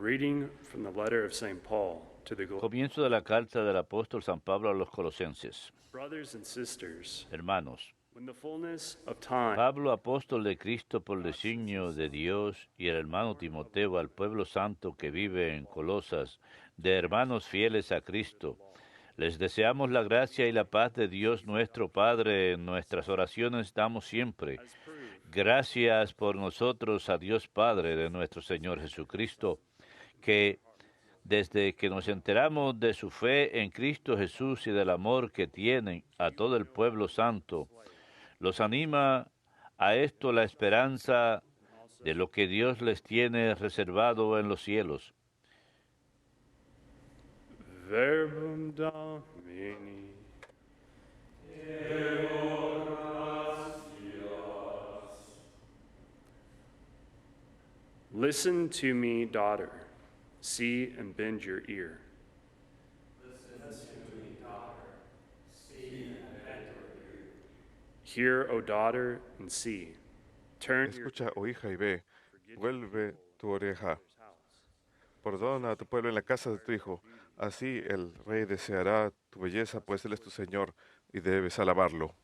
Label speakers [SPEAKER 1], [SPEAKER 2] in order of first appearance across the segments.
[SPEAKER 1] reading from the letter of St. Paul to the
[SPEAKER 2] Comienzo de la carta del apóstol San Pablo a los Colosenses.
[SPEAKER 1] brothers and sisters.
[SPEAKER 2] Hermanos,
[SPEAKER 1] When the fullness of time,
[SPEAKER 2] Pablo, apóstol de Cristo por designio de Dios, y el hermano Timoteo al pueblo santo que vive en Colosas, de hermanos fieles a Cristo, les deseamos la gracia y la paz de Dios nuestro Padre. En nuestras oraciones damos siempre
[SPEAKER 1] as proved
[SPEAKER 2] gracias por nosotros a Dios Padre de nuestro Señor Jesucristo, que desde que nos enteramos de su fe en Cristo Jesús y del amor que tienen a todo el pueblo santo, los anima a esto la esperanza de lo que Dios les tiene reservado en los cielos.
[SPEAKER 1] verbum Domini. Listen to me, daughter. See and bend your ear. Hear, O daughter, and see. Turn your
[SPEAKER 3] Escucha, oh hija, y ve,
[SPEAKER 1] forget
[SPEAKER 3] vuelve tu oreja.
[SPEAKER 1] father's house.
[SPEAKER 3] Perdona a tu pueblo en la casa de tu hijo. Así el rey deseará tu belleza, pues él es tu Señor y debes alabarlo.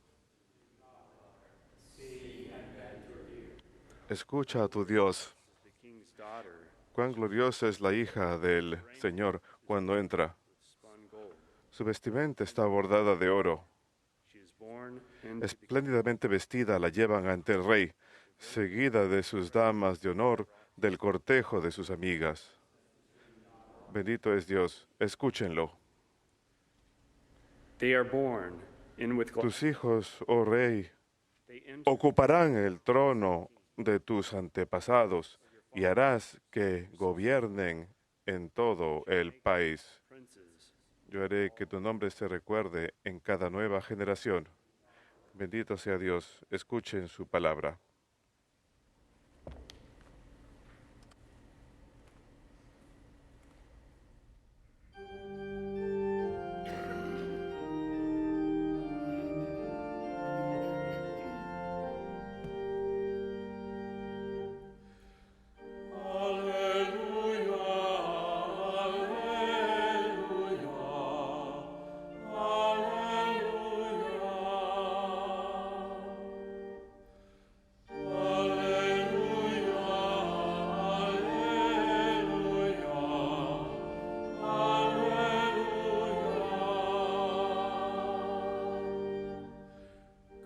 [SPEAKER 3] Escucha a tu Dios.
[SPEAKER 1] The king's daughter
[SPEAKER 3] Cuán gloriosa es la hija del Señor cuando entra.
[SPEAKER 1] spun gold.
[SPEAKER 3] Su vestimenta está bordada de oro.
[SPEAKER 1] She is born into the
[SPEAKER 3] Espléndidamente vestida la llevan ante el rey, seguida de sus damas de honor, del cortejo de sus amigas. Bendito es Dios. Escúchenlo.
[SPEAKER 1] They are born in with
[SPEAKER 3] Tus hijos, oh rey,
[SPEAKER 1] They enter
[SPEAKER 3] ocuparán el trono de tus antepasados y harás que gobiernen en todo el país.
[SPEAKER 1] princes.
[SPEAKER 3] Yo haré que tu nombre se recuerde en cada nueva generación. Bendito sea Dios. Escuchen su palabra.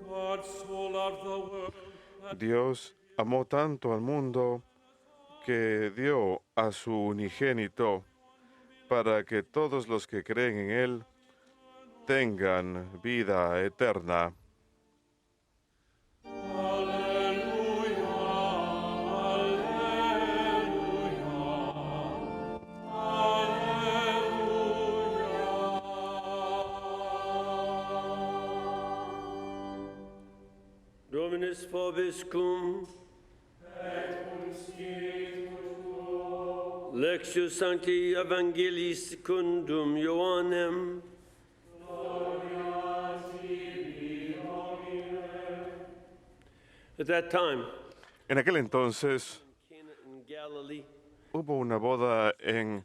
[SPEAKER 4] God so loved the world
[SPEAKER 3] Dios amó tanto al mundo que dio a su unigénito para que todos los que creen en Él tengan vida eterna.
[SPEAKER 4] Dominus vobiscum. Lectio Sancti Evangelii secundum Ioannem. At that time,
[SPEAKER 3] En aquel entonces
[SPEAKER 4] Cana in Galilee,
[SPEAKER 3] hubo una boda en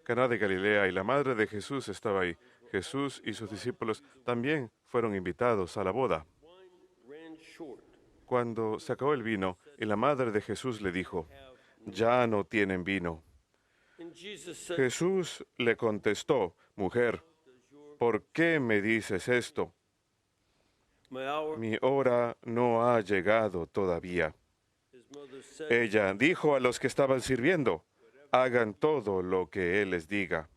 [SPEAKER 3] Caná de Galilea y la madre de Jesús estaba ahí. Jesús y sus discípulos también fueron invitados a la boda.
[SPEAKER 4] wine ran short.
[SPEAKER 3] Cuando se acabó el vino, y la madre de Jesús le dijo, ya no tienen vino.
[SPEAKER 4] And Jesus said,
[SPEAKER 3] Jesús le contestó, mujer, ¿por qué me dices esto?
[SPEAKER 4] My hour.
[SPEAKER 3] Mi hora no ha llegado todavía.
[SPEAKER 4] His mother said,
[SPEAKER 3] Ella dijo a los que estaban sirviendo, hagan todo lo que Él les diga.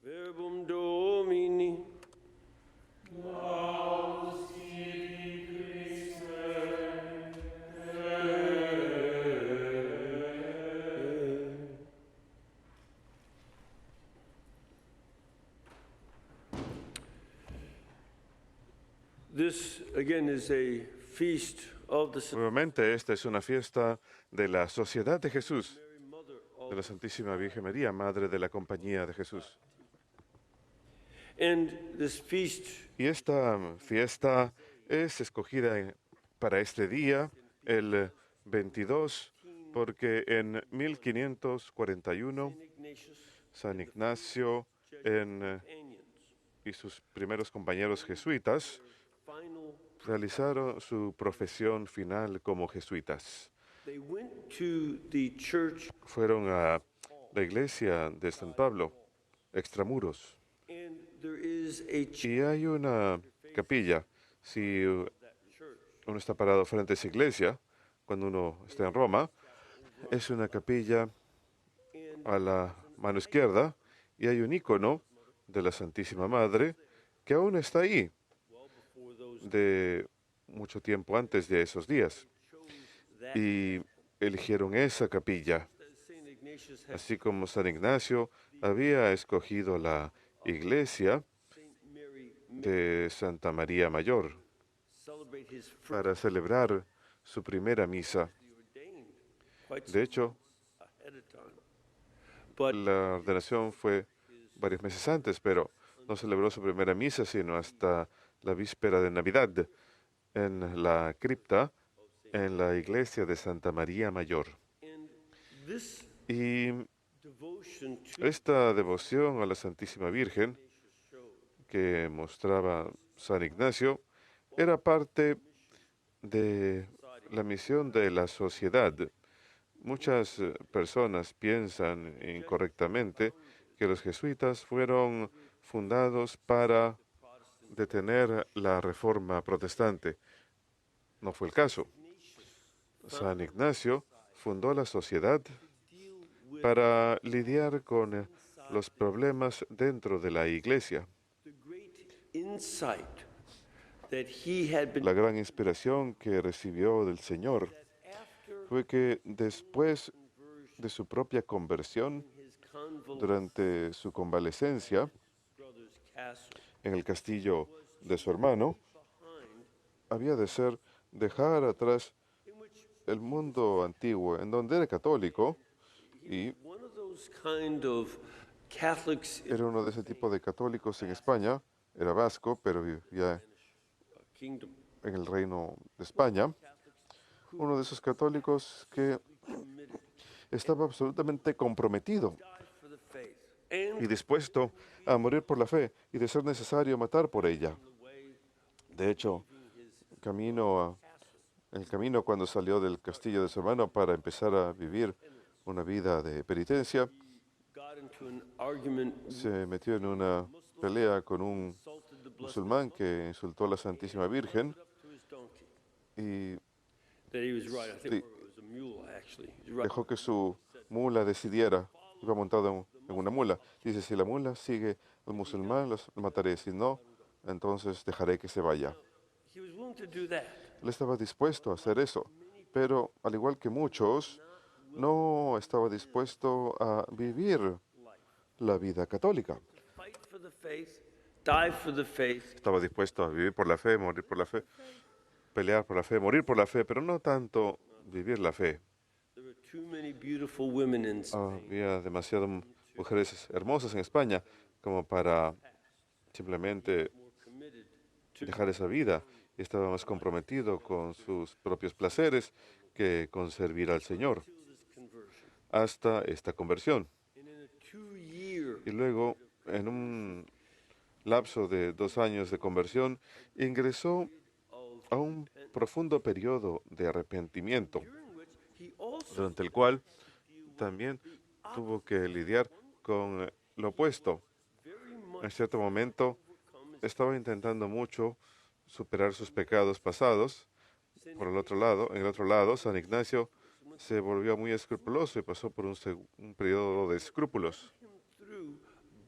[SPEAKER 4] Verbum Domini. This again is a feast of the
[SPEAKER 3] Nuevamente, esta es una fiesta de la Sociedad de Jesús,
[SPEAKER 4] Mother
[SPEAKER 3] de la
[SPEAKER 4] of,
[SPEAKER 3] Santísima Virgen María, Madre de la Compañía de Jesús.
[SPEAKER 4] and this feast
[SPEAKER 3] Y esta fiesta es escogida para este día, el 22, porque en 1541
[SPEAKER 4] Saint Ignatius
[SPEAKER 3] San Ignacio y sus primeros compañeros jesuitas
[SPEAKER 4] final,
[SPEAKER 3] realizaron su profesión final como jesuitas.
[SPEAKER 4] they went to the church,
[SPEAKER 3] Fueron a la iglesia de San Pablo, extramuros,
[SPEAKER 4] and there is a church
[SPEAKER 3] y hay una capilla. Si uno está parado frente a esa iglesia, cuando uno está en Roma, es una capilla a la mano izquierda y hay un icono de la Santísima Madre que aún está ahí de mucho tiempo antes de esos días. Y eligieron esa capilla,
[SPEAKER 4] Saint Ignatius had
[SPEAKER 3] así como San Ignacio había escogido la iglesia
[SPEAKER 4] Saint Mary
[SPEAKER 3] de Santa María Mayor
[SPEAKER 4] celebrate his first
[SPEAKER 3] para celebrar su primera misa.
[SPEAKER 4] ordained quite
[SPEAKER 3] De hecho,
[SPEAKER 4] ahead of time. But
[SPEAKER 3] la ordenación fue varios meses antes, pero no celebró su primera misa sino hasta la víspera de Navidad en la cripta en la iglesia de Santa María Mayor.
[SPEAKER 4] and this
[SPEAKER 3] Y
[SPEAKER 4] devotion to
[SPEAKER 3] esta devoción a la Santísima Virgen que mostraba San Ignacio era parte de la misión de la sociedad. Muchas personas piensan incorrectamente que los jesuitas fueron fundados para detener la reforma protestante. No fue el caso. San Ignacio fundó la sociedad para lidiar con los problemas dentro de la iglesia.
[SPEAKER 4] the great insight that he had been
[SPEAKER 3] La gran inspiración que recibió del Señor
[SPEAKER 4] after
[SPEAKER 3] fue que después de su propia conversión,
[SPEAKER 4] his convalescent
[SPEAKER 3] durante su convalecencia
[SPEAKER 4] brother's castle
[SPEAKER 3] en el castillo de su hermano,
[SPEAKER 4] behind,
[SPEAKER 3] había de ser dejar atrás
[SPEAKER 4] in which
[SPEAKER 3] el mundo antiguo, en donde era católico y
[SPEAKER 4] one of those kind of Catholics in
[SPEAKER 3] era uno de ese tipo de católicos en España, era vasco, pero vivía
[SPEAKER 4] a kingdom,
[SPEAKER 3] en el reino de España, uno de esos católicos que
[SPEAKER 4] committed,
[SPEAKER 3] estaba absolutamente comprometido
[SPEAKER 4] died for the faith,
[SPEAKER 3] y
[SPEAKER 4] and
[SPEAKER 3] dispuesto a morir por la fe y de ser necesario matar por ella.
[SPEAKER 4] the way
[SPEAKER 3] De hecho, el camino cuando salió del castillo de su hermano para empezar a vivir una vida de penitencia,
[SPEAKER 4] got into an argument,
[SPEAKER 3] se metió en una pelea con un
[SPEAKER 4] insulted the blessed,
[SPEAKER 3] musulmán que insultó a la Santísima Virgen
[SPEAKER 4] up to his donkey.
[SPEAKER 3] y
[SPEAKER 4] That he was right. I think
[SPEAKER 3] Sí.
[SPEAKER 4] it was a mule actually. He's right.
[SPEAKER 3] dejó que su mula decidiera. Iba montado en una mula. Dice, si la mula sigue al musulmán, los mataré. Si no, entonces dejaré que se vaya.
[SPEAKER 4] He was willing to do that.
[SPEAKER 3] Él estaba dispuesto a hacer eso, pero al igual que muchos, no estaba dispuesto a vivir la vida católica.
[SPEAKER 4] Fight for the faith, die for the faith,
[SPEAKER 3] Estaba dispuesto a vivir por la fe, morir por la fe, pelear por la fe, morir por la fe, pero no tanto vivir la fe.
[SPEAKER 4] there were too many beautiful women in Spain.
[SPEAKER 3] Había demasiadas mujeres hermosas en España como para simplemente
[SPEAKER 4] More committed to
[SPEAKER 3] dejar esa vida y estaba más comprometido con sus propios placeres que con servir al Señor
[SPEAKER 4] this conversion.
[SPEAKER 3] hasta esta conversión.
[SPEAKER 4] And in a 2-year,
[SPEAKER 3] Y luego, en un lapso de 2 años de conversión, ingresó a un profundo periodo de arrepentimiento,
[SPEAKER 4] during which he also
[SPEAKER 3] durante el cual también tuvo que lidiar con lo opuesto.
[SPEAKER 4] very much
[SPEAKER 3] En cierto momento estaba intentando mucho superar sus pecados pasados. Por el otro lado, en el otro lado, San Ignacio se volvió muy escrupuloso y pasó por un periodo de escrúpulos,
[SPEAKER 4] through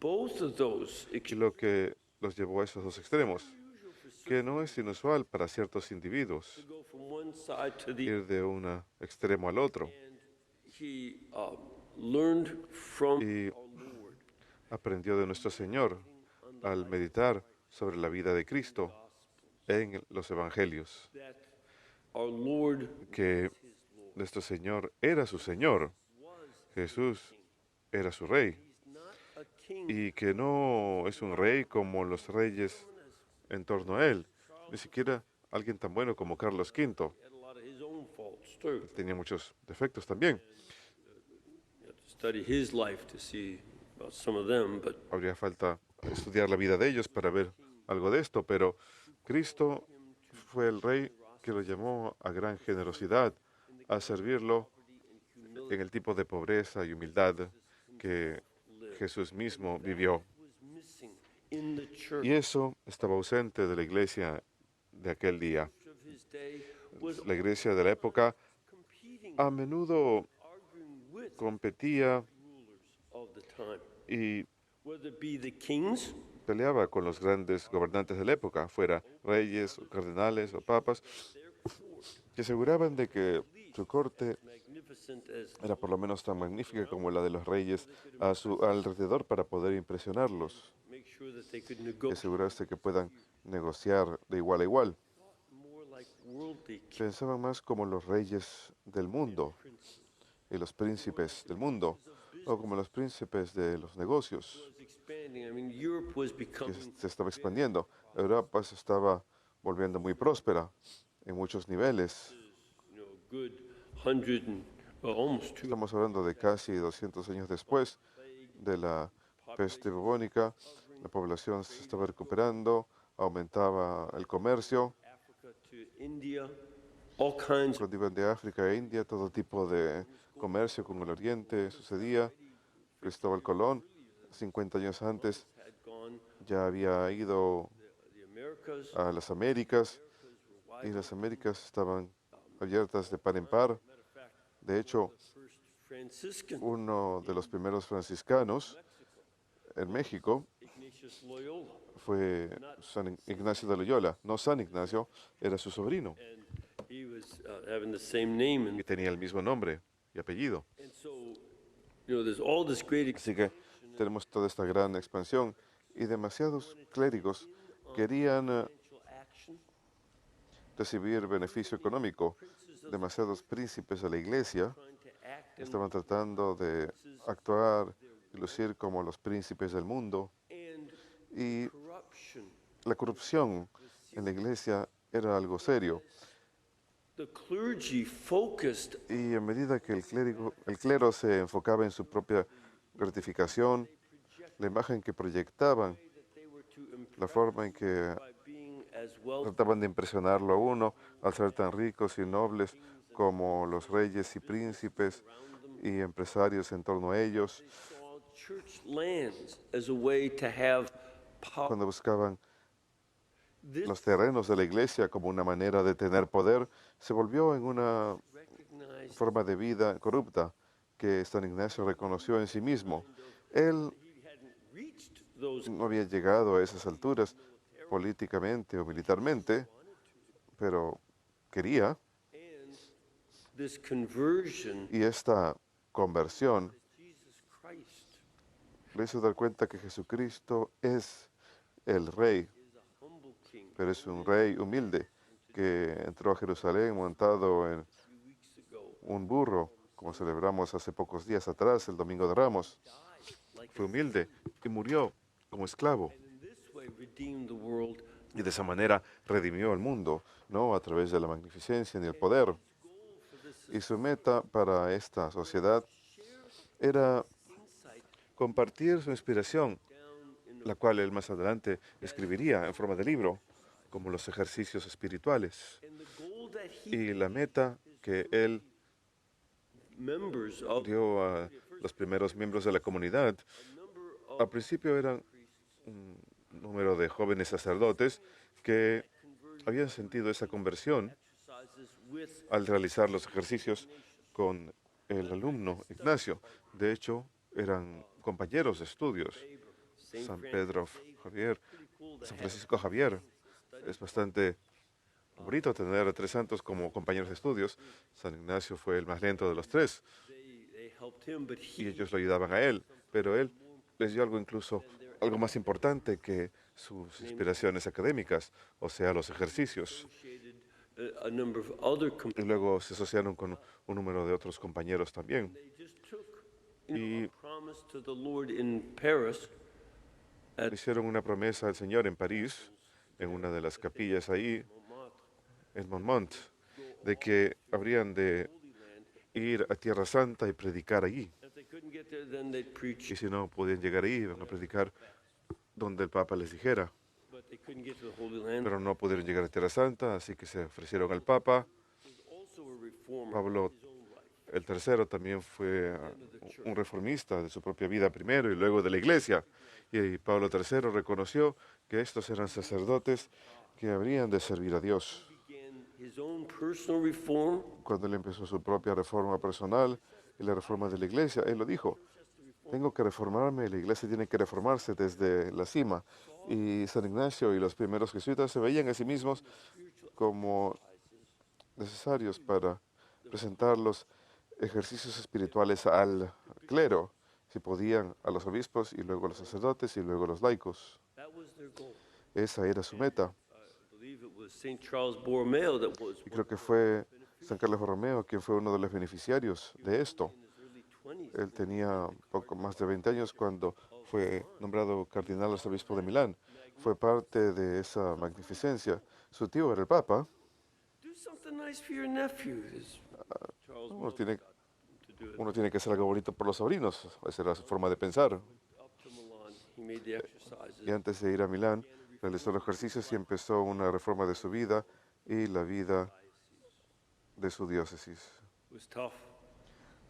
[SPEAKER 4] both of those
[SPEAKER 3] y lo que los llevó a esos dos extremos, que no es inusual para ciertos individuos
[SPEAKER 4] go from one side to the
[SPEAKER 3] ir de un extremo al otro.
[SPEAKER 4] and he learned from
[SPEAKER 3] Y
[SPEAKER 4] our Lord
[SPEAKER 3] aprendió de nuestro Señor al meditar sobre la vida de Cristo en los evangelios,
[SPEAKER 4] that our Lord
[SPEAKER 3] que nuestro Señor era su Señor, Jesús era su Rey,
[SPEAKER 4] is not a king
[SPEAKER 3] y que no es un rey como los reyes en torno a él, ni siquiera alguien tan bueno como Carlos V,
[SPEAKER 4] had a lot of his own faults too.
[SPEAKER 3] tenía muchos defectos también.
[SPEAKER 4] You have to study his life to see about some of them, but
[SPEAKER 3] Habría falta estudiar la vida de ellos para ver algo de esto, pero Cristo fue el Rey que lo llamó a gran generosidad, a servirlo en el tipo de pobreza y humildad que Jesús mismo vivió.
[SPEAKER 4] was missing in the church
[SPEAKER 3] Y eso estaba ausente de la iglesia de aquel día.
[SPEAKER 4] of his day was
[SPEAKER 3] La iglesia de la época
[SPEAKER 4] competing,
[SPEAKER 3] a menudo
[SPEAKER 4] arguing with
[SPEAKER 3] competía
[SPEAKER 4] rulers of the time,
[SPEAKER 3] y
[SPEAKER 4] whether it be the kings
[SPEAKER 3] peleaba con los grandes gobernantes de la época, fuera reyes, o cardenales o papas, que aseguraban de que su corte
[SPEAKER 4] magnificent as
[SPEAKER 3] era por lo menos tan magnífica como la de los reyes a su alrededor para poder impresionarlos
[SPEAKER 4] make sure that they could
[SPEAKER 3] y
[SPEAKER 4] negotiate
[SPEAKER 3] asegurarse que puedan negociar de igual a igual.
[SPEAKER 4] more like worldly kings.
[SPEAKER 3] Pensaban más como los reyes del mundo y los príncipes del mundo, o como los príncipes de los negocios
[SPEAKER 4] Was expanding. I mean, Europe was
[SPEAKER 3] que
[SPEAKER 4] becoming
[SPEAKER 3] se estaba expandiendo. Europa se estaba volviendo muy próspera en muchos niveles.
[SPEAKER 4] good 100 and almost 200
[SPEAKER 3] Estamos hablando de casi 200 años después de la peste bubónica. La población se estaba recuperando, aumentaba el comercio.
[SPEAKER 4] Africa to India, all kinds of
[SPEAKER 3] Cuando iban de África a India, todo tipo de comercio con el Oriente sucedía. Cristóbal Colón, 50 años antes,
[SPEAKER 4] had gone.
[SPEAKER 3] ya había ido
[SPEAKER 4] The Americas
[SPEAKER 3] a las Américas y las Américas estaban abiertas de par en par. De hecho,
[SPEAKER 4] first Franciscan
[SPEAKER 3] uno de los primeros franciscanos en México
[SPEAKER 4] Ignatius Loyola,
[SPEAKER 3] fue San Ignacio de Loyola. No San Ignacio, era su sobrino
[SPEAKER 4] and he was having the same name,
[SPEAKER 3] y tenía el mismo nombre y apellido.
[SPEAKER 4] and so there's all this great
[SPEAKER 3] Así que tenemos toda esta gran expansión y demasiados clérigos querían
[SPEAKER 4] financial action.
[SPEAKER 3] recibir beneficio económico. Demasiados príncipes de la iglesia
[SPEAKER 4] Trying to act and,
[SPEAKER 3] estaban tratando de actuar y lucir como los príncipes del mundo.
[SPEAKER 4] and
[SPEAKER 3] Y
[SPEAKER 4] corruption.
[SPEAKER 3] la corrupción en la iglesia era algo serio.
[SPEAKER 4] The clergy focused
[SPEAKER 3] Y a medida que el clero se enfocaba en su propia gratificación, la imagen que proyectaban,
[SPEAKER 4] that they were to
[SPEAKER 3] la forma en que
[SPEAKER 4] by being as well
[SPEAKER 3] trataban de impresionarlo a uno al ser tan ricos y nobles como los reyes y príncipes y empresarios en torno a ellos,
[SPEAKER 4] saw church lands as a way to have power.
[SPEAKER 3] cuando buscaban
[SPEAKER 4] This
[SPEAKER 3] los terrenos de la iglesia como una manera de tener poder, se volvió en una
[SPEAKER 4] recognized
[SPEAKER 3] forma de vida corrupta que San Ignacio reconoció en sí mismo. Él
[SPEAKER 4] he hadn't reached those,
[SPEAKER 3] no había llegado a esas alturas políticamente o militarmente, pero quería,
[SPEAKER 4] and this conversion
[SPEAKER 3] y esta conversión
[SPEAKER 4] Jesus Christ
[SPEAKER 3] le hizo dar cuenta que Jesucristo es el Rey,
[SPEAKER 4] is a humble king.
[SPEAKER 3] pero es un Rey humilde que entró a Jerusalén montado en
[SPEAKER 4] A few weeks ago,
[SPEAKER 3] un burro, como celebramos hace pocos días atrás, el Domingo de Ramos.
[SPEAKER 4] died like
[SPEAKER 3] Fue humilde y murió como esclavo.
[SPEAKER 4] and in this way redeemed the world.
[SPEAKER 3] Y de esa manera redimió al mundo, no a través de la magnificencia ni el poder. Y su meta para esta sociedad era
[SPEAKER 4] Insight
[SPEAKER 3] compartir su inspiración,
[SPEAKER 4] down in
[SPEAKER 3] la cual él más adelante escribiría en forma de libro, como los ejercicios espirituales.
[SPEAKER 4] and the goal that he
[SPEAKER 3] Y la meta que él
[SPEAKER 4] members of
[SPEAKER 3] dio a los primeros miembros de la comunidad,
[SPEAKER 4] number of
[SPEAKER 3] al principio eran un número de jóvenes sacerdotes que habían sentido esa conversión
[SPEAKER 4] exercises with
[SPEAKER 3] al realizar los ejercicios con el alumno Ignacio. De hecho, eran compañeros de estudios. San Pedro Javier, San Francisco Javier. Es bastante bonito tener a tres santos como compañeros de estudios. San Ignacio fue el más lento de los tres
[SPEAKER 4] they helped him, but
[SPEAKER 3] y
[SPEAKER 4] he
[SPEAKER 3] ellos lo ayudaban a él, pero él les dio algo incluso, algo más importante que sus inspiraciones académicas, o sea, los ejercicios.
[SPEAKER 4] associated a number of other
[SPEAKER 3] Y luego se asociaron con un número de otros compañeros también.
[SPEAKER 4] they just took
[SPEAKER 3] Y
[SPEAKER 4] a promise to the Lord in Paris
[SPEAKER 3] le hicieron una promesa al Señor en París, en una de las capillas ahí, en Montmartre, de que habrían de ir a Tierra Santa y predicar allí.
[SPEAKER 4] If they couldn't get there, then they'd preach,
[SPEAKER 3] Y si no podían llegar ahí, iban a predicar donde el Papa les dijera.
[SPEAKER 4] but they couldn't get to the Holy Land.
[SPEAKER 3] Pero no pudieron llegar a Tierra Santa, así que se ofrecieron al Papa.
[SPEAKER 4] Was also a reformer
[SPEAKER 3] Pablo
[SPEAKER 4] in his own life.
[SPEAKER 3] el tercero también fue un reformista de su propia vida primero y luego de la iglesia. Y Pablo III reconoció que estos eran sacerdotes que habrían de servir a Dios.
[SPEAKER 4] Began his own personal reform.
[SPEAKER 3] Cuando él empezó su propia reforma personal y la reforma de la iglesia, él lo dijo, tengo que reformarme, la iglesia tiene que reformarse desde la cima. Y San Ignacio y los primeros jesuitas se veían a sí mismos como necesarios para presentar los ejercicios espirituales al clero, si podían, a los obispos y luego a los sacerdotes y luego a los laicos.
[SPEAKER 4] That was their goal.
[SPEAKER 3] Esa era su meta.
[SPEAKER 4] I believe it was St. Charles Borromeo that was
[SPEAKER 3] Y creo que fue San Carlos Borromeo quien fue uno de los beneficiarios de esto.
[SPEAKER 4] in his early 20s.
[SPEAKER 3] Él tenía poco más de 20 años cuando fue nombrado cardenal arzobispo de Milán. Fue parte de esa magnificencia. Su tío era el Papa.
[SPEAKER 4] Do something nice for your nephew. Charles
[SPEAKER 3] Uno
[SPEAKER 4] Borromeo
[SPEAKER 3] tiene,
[SPEAKER 4] got to do it.
[SPEAKER 3] uno tiene que hacer algo bonito por los sobrinos. Esa era su forma de pensar.
[SPEAKER 4] Up to Milan, he made the exercises.
[SPEAKER 3] Y antes de ir a Milán, realizó los ejercicios y empezó una reforma de su vida y la vida de su diócesis.
[SPEAKER 4] It was tough.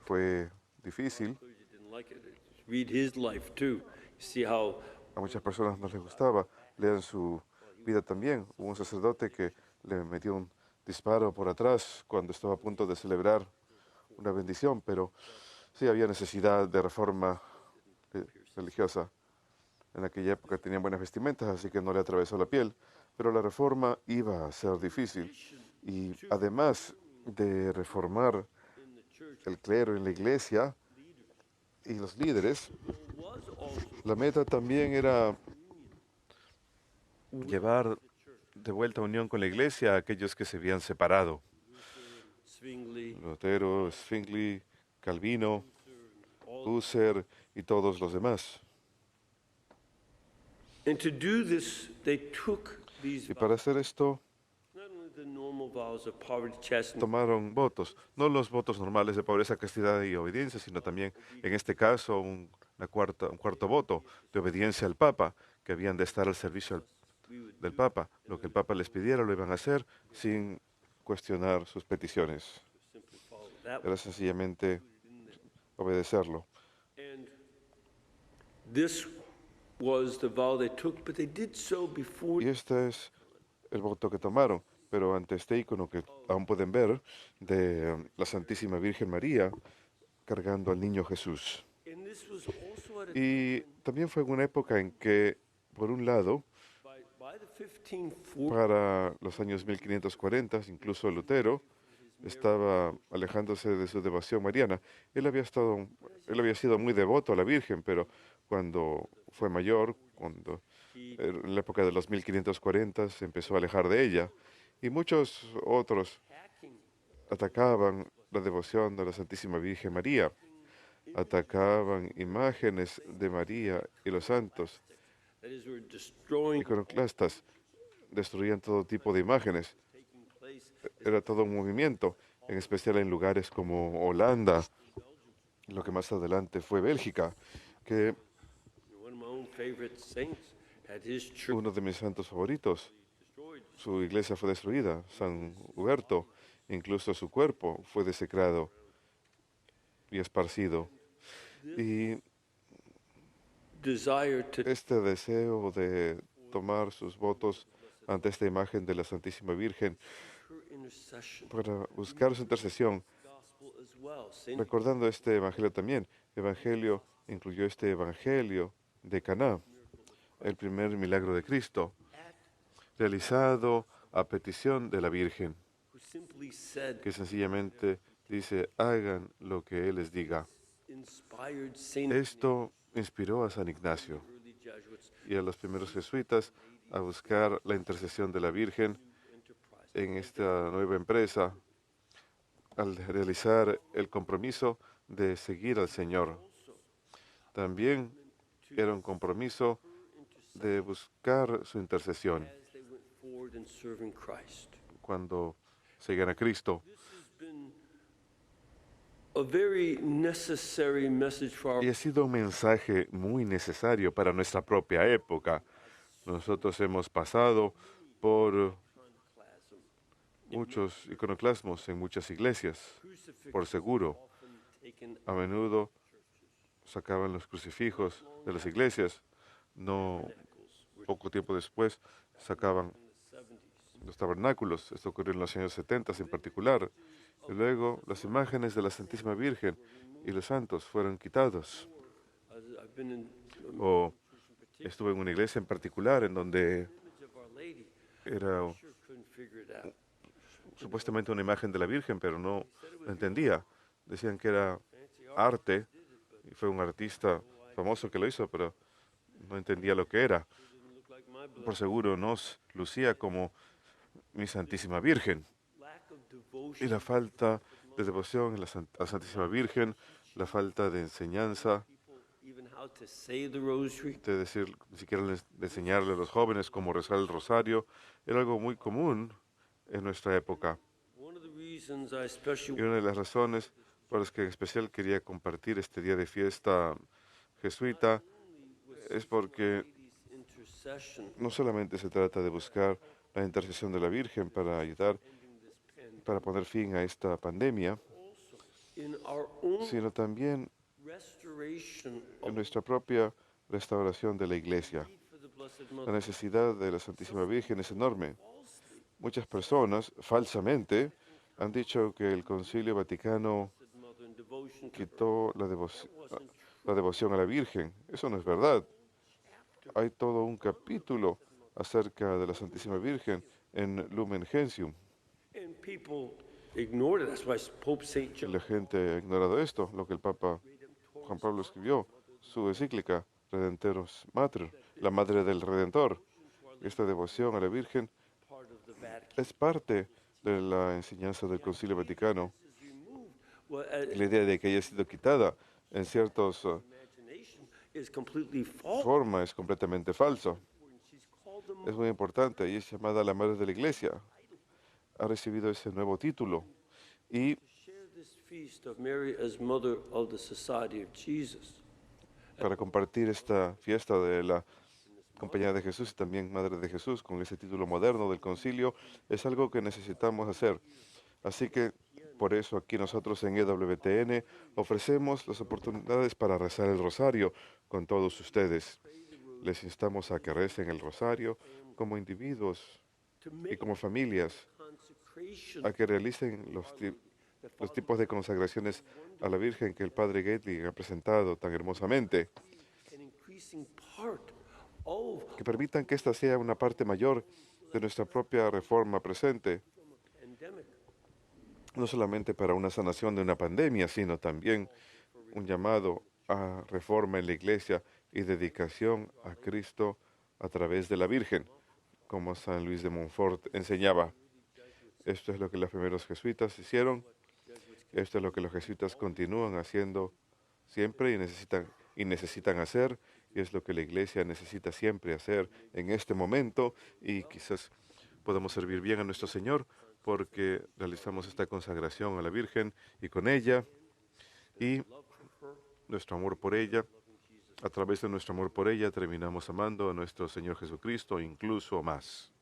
[SPEAKER 3] Fue difícil.
[SPEAKER 4] Clergy didn't like it. Read his life too. You see how
[SPEAKER 3] A muchas personas no les gustaba. Lean su vida también. Hubo un sacerdote que le metió un disparo por atrás cuando estaba a punto de celebrar una bendición, pero sí había necesidad de reforma religiosa. En aquella época tenían buenas vestimentas, así que no le atravesó la piel, pero la reforma iba a ser difícil. Y además de reformar
[SPEAKER 4] in the church
[SPEAKER 3] el clero en la iglesia y los líderes,
[SPEAKER 4] was also
[SPEAKER 3] la meta también era llevar de vuelta a unión con la iglesia a aquellos que se habían separado.
[SPEAKER 4] Zwingli,
[SPEAKER 3] Lutero, Zwingli, Calvino, Husserl y todos los demás.
[SPEAKER 4] and to do this, they took these
[SPEAKER 3] Y para hacer esto
[SPEAKER 4] not only the normal vows of poverty, chastity,
[SPEAKER 3] tomaron votos, no los votos normales de pobreza, castidad y obediencia, sino también, en este caso, un cuarto voto de obediencia al Papa, que habían de estar al servicio del Papa. Lo que el Papa les pidiera lo iban a hacer sin cuestionar sus peticiones.
[SPEAKER 4] simply follow that.
[SPEAKER 3] Era sencillamente obedecerlo.
[SPEAKER 4] And this was the vow they took, but they did so before
[SPEAKER 3] Y este es el voto que tomaron. Pero ante este icono que aún pueden ver de la Santísima Virgen María cargando al niño Jesús.
[SPEAKER 4] and this was also at a
[SPEAKER 3] Y también fue una época en que, por un lado,
[SPEAKER 4] by the 1540s,
[SPEAKER 3] para los años 1540, incluso Lutero estaba alejándose de su devoción mariana. Él había sido muy devoto a la Virgen, pero cuando fue mayor, en la época de los 1540, se empezó a alejar de ella. Y muchos otros
[SPEAKER 4] hacking
[SPEAKER 3] atacaban la devoción de la Santísima Virgen María, atacaban imágenes de María y los santos,
[SPEAKER 4] that is, were destroying
[SPEAKER 3] iconoclastas, destruían todo tipo de imágenes.
[SPEAKER 4] taking place.
[SPEAKER 3] Era todo un movimiento, en especial en lugares como Holanda, lo que más adelante fue Bélgica, que
[SPEAKER 4] One of my own favorite saints had his church
[SPEAKER 3] uno de mis santos favoritos,
[SPEAKER 4] destroyed.
[SPEAKER 3] su iglesia fue destruida, San Huberto, incluso su cuerpo fue desecrado y esparcido. Y
[SPEAKER 4] Desire to
[SPEAKER 3] este deseo de tomar sus votos ante esta imagen de la Santísima Virgen
[SPEAKER 4] her intercession
[SPEAKER 3] para buscar su intercesión,
[SPEAKER 4] gospel as well. Saint
[SPEAKER 3] recordando este evangelio también. Evangelio incluyó este evangelio de Caná, el primer milagro de Cristo, realizado a petición de la Virgen,
[SPEAKER 4] who simply said,
[SPEAKER 3] que sencillamente dice, hagan lo que Él les diga.
[SPEAKER 4] inspired Saint
[SPEAKER 3] Esto inspiró a San Ignacio
[SPEAKER 4] early Jesuits
[SPEAKER 3] y a los primeros jesuitas a buscar la intercesión de la Virgen
[SPEAKER 4] enterprise.
[SPEAKER 3] en esta nueva empresa, al realizar el compromiso de seguir al Señor. También era un compromiso de buscar su intercesión
[SPEAKER 4] As they went forward in serving Christ.
[SPEAKER 3] cuando sigan a Cristo.
[SPEAKER 4] A very necessary message for our
[SPEAKER 3] Y ha sido un mensaje muy necesario para nuestra propia época. Nosotros hemos pasado por muchos iconoclasmos en muchas iglesias, por seguro. A menudo sacaban los crucifijos de las iglesias. No, poco tiempo después sacaban los tabernáculos. Esto ocurrió en los años 70 en particular. Y luego las imágenes de la Santísima Virgen y los santos fueron quitados.
[SPEAKER 4] I've been in
[SPEAKER 3] O estuve en una iglesia en particular en donde
[SPEAKER 4] image of Our Lady.
[SPEAKER 3] era
[SPEAKER 4] Sure couldn't figure it out.
[SPEAKER 3] supuestamente una imagen de la Virgen, pero no lo entendía. Decían que era arte y fue un artista famoso que lo hizo, pero no entendía lo que era.
[SPEAKER 4] Didn't look like my blood.
[SPEAKER 3] Por seguro nos lucía como mi Santísima Virgen.
[SPEAKER 4] Lack of
[SPEAKER 3] Y
[SPEAKER 4] devotion.
[SPEAKER 3] la falta de devoción a la Santísima Virgen, la falta de enseñanza,
[SPEAKER 4] People even how to say the rosary.
[SPEAKER 3] de decir, ni siquiera de enseñarle a los jóvenes cómo rezar el rosario, era algo muy común en nuestra época.
[SPEAKER 4] One of the reasons I
[SPEAKER 3] Y
[SPEAKER 4] especially
[SPEAKER 3] una de las razones por las que en especial quería compartir este día de fiesta jesuita es porque
[SPEAKER 4] Lady's intercession
[SPEAKER 3] no solamente se trata de buscar la intercesión de la Virgen para ayudar,
[SPEAKER 4] ending this pandemic,
[SPEAKER 3] para poner fin a esta pandemia,
[SPEAKER 4] also in our own
[SPEAKER 3] sino también
[SPEAKER 4] restoration
[SPEAKER 3] en
[SPEAKER 4] of
[SPEAKER 3] nuestra propia restauración de la Iglesia.
[SPEAKER 4] need for the Blessed
[SPEAKER 3] La
[SPEAKER 4] Mother.
[SPEAKER 3] necesidad de la Santísima Virgen es enorme.
[SPEAKER 4] Falsely,
[SPEAKER 3] Muchas personas, falsamente, han dicho que el Concilio Vaticano
[SPEAKER 4] Blessed Mother in devotion to her.
[SPEAKER 3] quitó la devoción a la Virgen. Eso no es verdad. Hay todo un capítulo acerca de la Santísima Virgen en Lumen Gentium.
[SPEAKER 4] And people ignored it. That's why Pope St.
[SPEAKER 3] Y
[SPEAKER 4] John
[SPEAKER 3] la gente ha ignorado esto, lo que el Papa Juan Pablo escribió, su encíclica Redentoris Mater, la Madre del Redentor. Esta devoción a la Virgen
[SPEAKER 4] part of the Vatican
[SPEAKER 3] es parte de la enseñanza del Concilio Vaticano.
[SPEAKER 4] is removed. Well,
[SPEAKER 3] La idea de que haya sido quitada en ciertas
[SPEAKER 4] imagination is completely false.
[SPEAKER 3] formas es completamente falso.
[SPEAKER 4] She's called the
[SPEAKER 3] Es muy importante y es llamada la Madre de la Iglesia. Ha recibido ese nuevo título y
[SPEAKER 4] share this feast of Mary as Mother of the Society of Jesus.
[SPEAKER 3] para compartir esta fiesta de la Compañía de Jesús y también Madre de Jesús con ese título moderno del concilio es algo que necesitamos hacer. Así que por eso aquí nosotros en EWTN ofrecemos las oportunidades para rezar el rosario con todos ustedes. Les instamos a que recen el rosario como individuos
[SPEAKER 4] To
[SPEAKER 3] y
[SPEAKER 4] make
[SPEAKER 3] como familias,
[SPEAKER 4] consecration
[SPEAKER 3] a que realicen los tipos de consagraciones a la Virgen que el Padre Gately ha presentado tan hermosamente,
[SPEAKER 4] an increasing part of
[SPEAKER 3] que permitan que esta sea una parte mayor de nuestra propia reforma presente,
[SPEAKER 4] the pandemic.
[SPEAKER 3] no solamente para una sanación de una pandemia, sino también un llamado a reforma en la Iglesia y dedicación a Cristo a través de la Virgen, como San Luis de Montfort enseñaba. Esto es lo que los primeros jesuitas hicieron, esto es lo que los jesuitas continúan haciendo siempre y necesitan hacer, y es lo que la Iglesia necesita siempre hacer en este momento, y quizás podamos servir bien a nuestro Señor porque realizamos esta consagración a la Virgen y con ella, y nuestro amor por ella, a través de nuestro amor por ella terminamos amando a nuestro Señor Jesucristo incluso más.